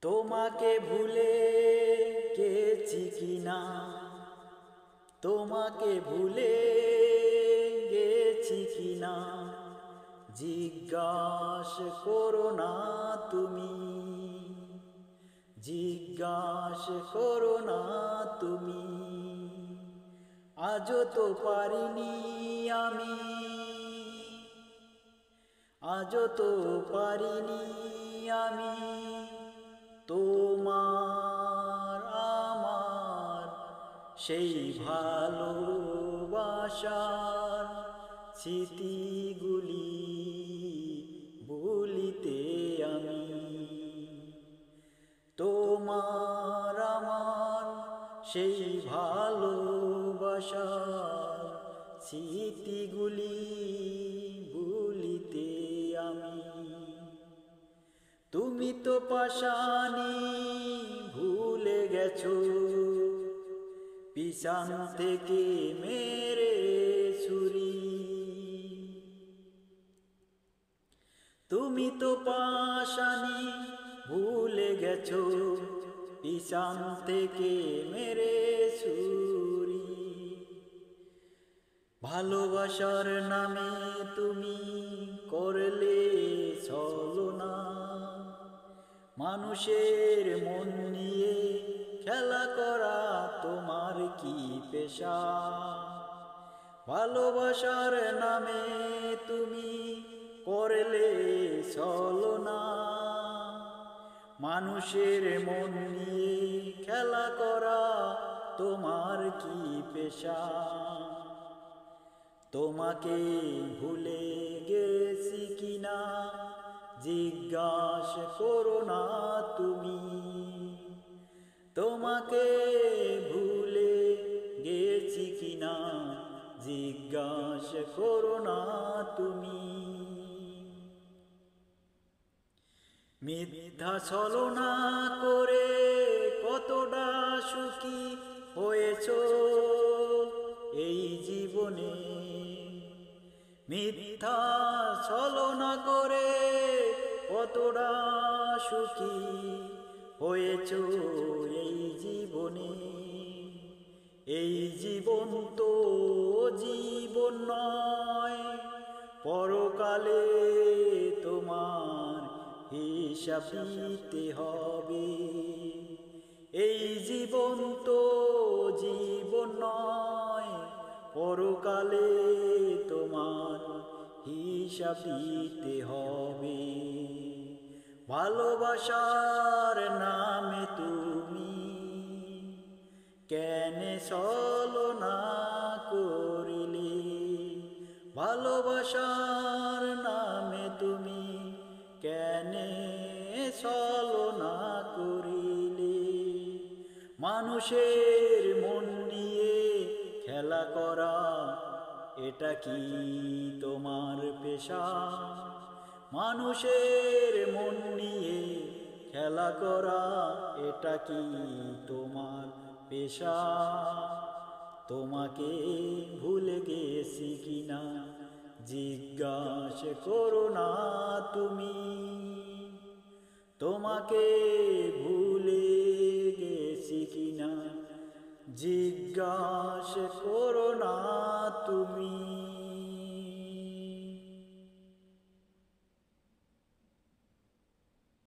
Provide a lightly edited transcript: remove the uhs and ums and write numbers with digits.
তোমাকে ভুলে গেছি কিনা, তোমাকে ভুলে গেছি কিনা, জিজ্ঞাসা করো না তুমি, জিজ্ঞাসা করো না তুমি। আজও তো পারিনি আমি, আজও তো পারিনি আমি, তোমার আমার সেই ভালোবাসার স্মৃতিগুলি ভুলিতে আমি। তোমার আমার সেই ভালোবাসার স্মৃতিগুলি ভুলিতে আমি। তুমি তো পাশানি ভুলে গেছো, পিছন থেকে মেরে ছুরি। তুমি তো পাশানি ভুলে গেছো, পিছন থেকে মেরে ছুরি। ভালোবাসার নামে তুমি করলে ছলনা, মানুষের মন নিয়ে খেলা করা তোমার কি পেশা। ভালোবাসার নামে তুমি করলে ছলনা, মানুষের মন নিয়ে খেলা করা তোমার কি পেশা। তোমাকে ভুলে গেছি কিনা, জিজ্ঞাসা করো না তুমি। তোমাকে ভুলে গেছি কিনা, জিজ্ঞাসা করো না তুমি। মিথ্যা ছলনা করে কতটা সুখী হয়েছো এই জীবনে। মিথ্যা ছলনা করে কতটা সুখী হয়েছো এই জীবনে। এই জীবন তো জীবন নয়, পরকালে তোমার হিসাব দিতে হবে। এই জীবন তো জীবন নয়, পরকালে তোমার হিসাব দিতে হবে। ভালোবাসার নামে তুমি কেন ছলনা করিলে, ভালোবাসার নামে তুমি কেন ছলনা করিলে। মানুষের মন নিয়ে খেলা করা এটা কি তোমার পেশা। মানুষের মন নিয়ে খেলা করা এটা কি তোমার পেশা। তোমাকে ভুলে গেছি কিনা, জিজ্ঞাসা করো না তুমি। তোমাকে ভুলে গেছি কিনা, জিজ্ঞাসা করো না তুমি।